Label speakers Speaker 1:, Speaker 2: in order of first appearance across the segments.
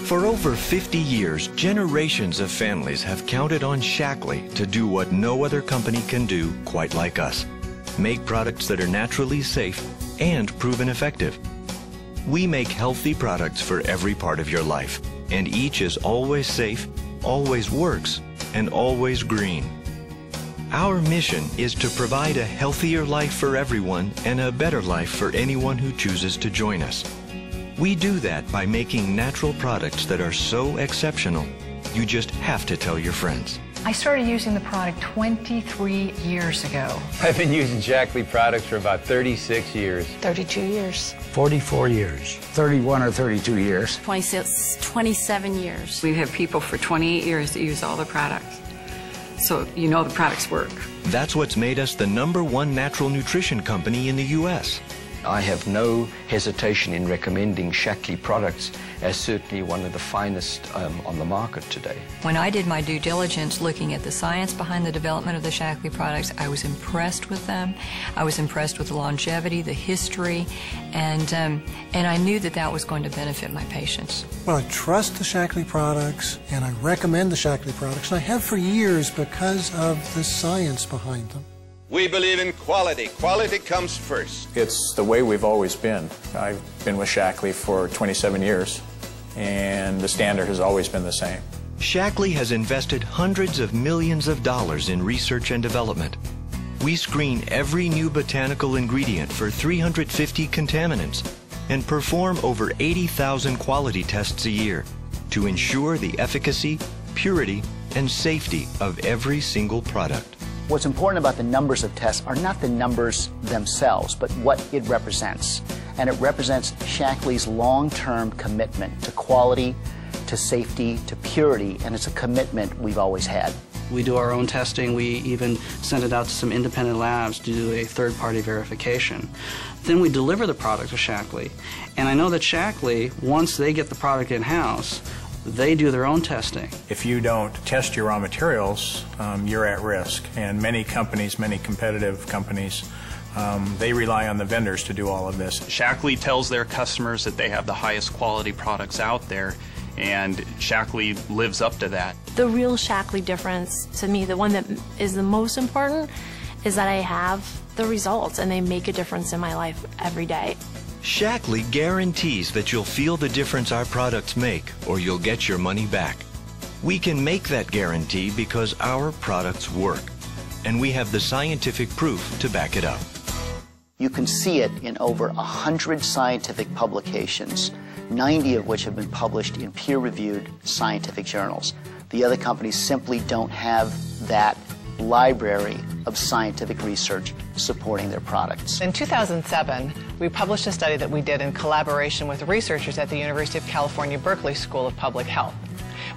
Speaker 1: For over 50 years, generations of families have counted on Shaklee to do what no other company can do quite like us. Make products that are naturally safe and proven effective. We make healthy products for every part of your life, and each is always safe, always works, and always green. Our mission is to provide a healthier life for everyone and a better life for anyone who chooses to join us. We do that by making natural products that are so exceptional, you just have to tell your friends.
Speaker 2: I started using the product 23 years ago.
Speaker 3: I've been using Shaklee products for about 36 years.
Speaker 4: 32 years.
Speaker 5: 44 years. 31 or 32 years.
Speaker 4: 26, 27 years.
Speaker 6: We have people for 28 years that use all the products. So you know the products work.
Speaker 1: That's what's made us the #1 natural nutrition company in the U.S.
Speaker 7: I have no hesitation in recommending Shaklee products as certainly one of the finest on the market today.
Speaker 8: When I did my due diligence looking at the science behind the development of the Shaklee products, I was impressed with them. I was impressed with the longevity, the history, and I knew that that was going to benefit my patients.
Speaker 9: Well, I trust the Shaklee products, and I recommend the Shaklee products, and I have for years because of the science behind them.
Speaker 10: We believe in quality. Quality comes first.
Speaker 11: It's the way we've always been. I've been with Shaklee for 27 years, and the standard has always been the same.
Speaker 1: Shaklee has invested hundreds of millions of dollars in research and development. We screen every new botanical ingredient for 350 contaminants and perform over 80,000 quality tests a year to ensure the efficacy, purity, and safety of every single product.
Speaker 12: What's important about the numbers of tests are not the numbers themselves, but what it represents. And it represents Shaklee's long-term commitment to quality, to safety, to purity, and it's a commitment we've always had.
Speaker 13: We do our own testing. We even send it out to some independent labs to do a third-party verification. Then we deliver the product to Shaklee. And I know that Shaklee, once they get the product in-house, they do their own testing.
Speaker 11: If you don't test your raw materials, you're at risk. And many companies, many competitive companies, they rely on the vendors to do all of this.
Speaker 14: Shaklee tells their customers that they have the highest quality products out there, and Shaklee lives up to that.
Speaker 4: The real Shaklee difference, to me, the one that is the most important, is that I have the results and they make a difference in my life every day.
Speaker 1: Shaklee guarantees that you'll feel the difference our products make, or you'll get your money back. We can make that guarantee because our products work, and we have the scientific proof to back it up.
Speaker 12: You can see it in over 100 scientific publications, 90 of which have been published in peer-reviewed scientific journals. The other companies simply don't have that library of scientific research supporting their products.
Speaker 2: In 2007, we published a study that we did in collaboration with researchers at the University of California, Berkeley School of Public Health.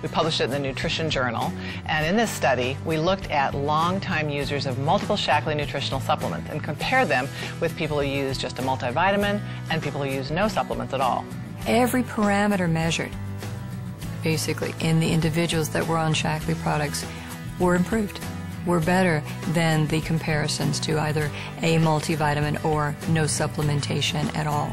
Speaker 2: We published it in the Nutrition Journal, and in this study, we looked at longtime users of multiple Shaklee nutritional supplements and compared them with people who use just a multivitamin and people who use no supplements at all.
Speaker 8: Every parameter measured, basically, in the individuals that were on Shaklee products were improved. Were better than the comparisons to either a multivitamin or no supplementation at all.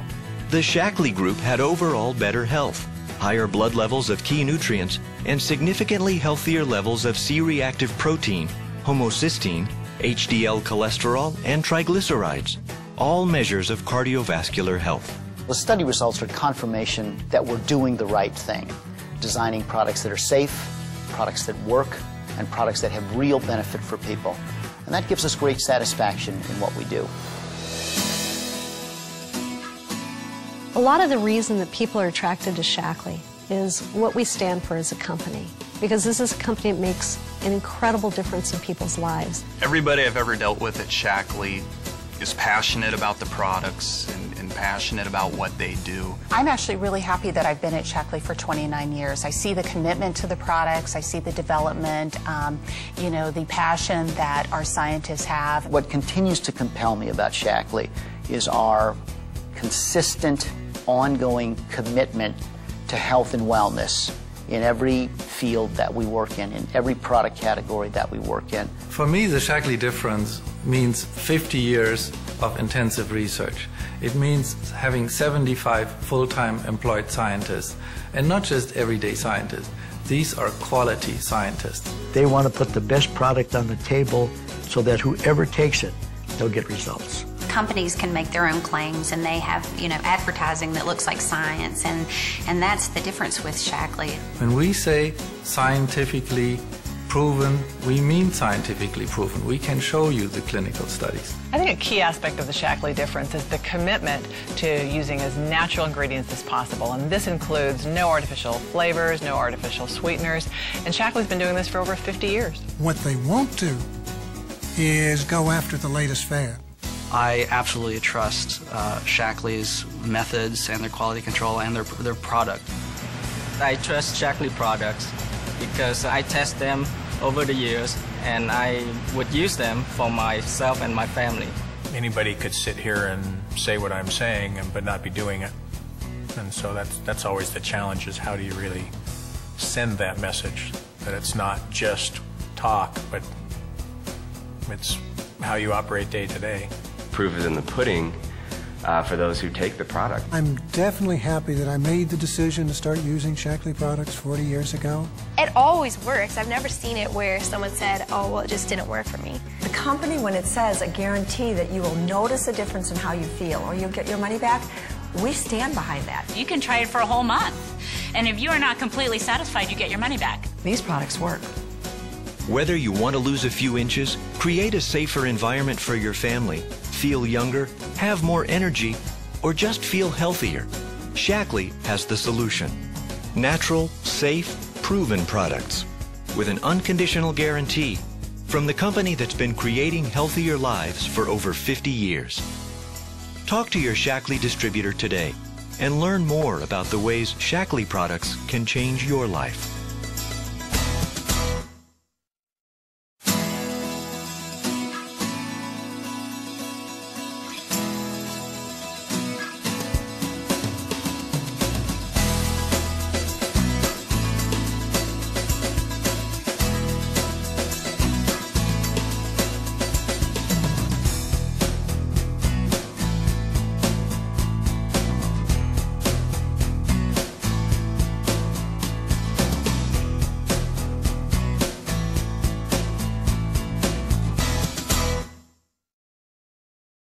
Speaker 1: The Shaklee group had overall better health, higher blood levels of key nutrients, and significantly healthier levels of C-reactive protein, homocysteine, HDL cholesterol, and triglycerides, all measures of cardiovascular health.
Speaker 12: The study results are confirmation that we're doing the right thing, designing products that are safe, products that work, and products that have real benefit for people. And that gives us great satisfaction in what we do.
Speaker 15: A lot of the reason that people are attracted to Shaklee is what we stand for as a company. Because this is a company that makes an incredible difference in people's lives.
Speaker 14: Everybody I've ever dealt with at Shaklee is passionate about the products and passionate about what they do.
Speaker 16: I'm actually really happy that I've been at Shaklee for 29 years. I see the commitment to the products, I see the development, you know, the passion that our scientists have.
Speaker 12: What continues to compel me about Shaklee is our consistent, ongoing commitment to health and wellness in every field that we work in every product category that we work in.
Speaker 17: For me, the Shaklee difference means 50 years of intensive research. It means having 75 full-time employed scientists, and not just everyday scientists. These are quality scientists.
Speaker 18: They want to put the best product on the table so that whoever takes it, they'll get results.
Speaker 19: Companies can make their own claims, and they have, advertising that looks like science, and that's the difference with Shaklee.
Speaker 17: When we say scientifically proven, we mean scientifically proven. We can show you the clinical studies.
Speaker 2: I think a key aspect of the Shaklee difference is the commitment to using as natural ingredients as possible, and this includes no artificial flavors, no artificial sweeteners, and Shaklee's been doing this for over 50 years.
Speaker 9: What they won't do is go after the latest fad.
Speaker 13: I absolutely trust Shaklee's methods and their quality control and their product.
Speaker 20: I trust Shaklee products because I test them over the years, and I would use them for myself and my family.
Speaker 11: Anybody could sit here and say what I'm saying but not be doing it. And so that's always the challenge, is how do you really send that message, that it's not just talk, but it's how you operate day to day.
Speaker 21: Proof is in the pudding for those who take the product.
Speaker 9: I'm definitely happy that I made the decision to start using Shaklee products 40 years ago.
Speaker 22: It always works. I've never seen it where someone said, oh, well, it just didn't work for me.
Speaker 23: The company, when it says a guarantee that you will notice a difference in how you feel or you'll get your money back, we stand behind that.
Speaker 24: You can try it for a whole month, and if you are not completely satisfied, you get your money back.
Speaker 23: These products work.
Speaker 1: Whether you want to lose a few inches, create a safer environment for your family, feel younger, have more energy, or just feel healthier, Shaklee has the solution. Natural, safe, proven products with an unconditional guarantee from the company that's been creating healthier lives for over 50 years. Talk to your Shaklee distributor today and learn more about the ways Shaklee products can change your life.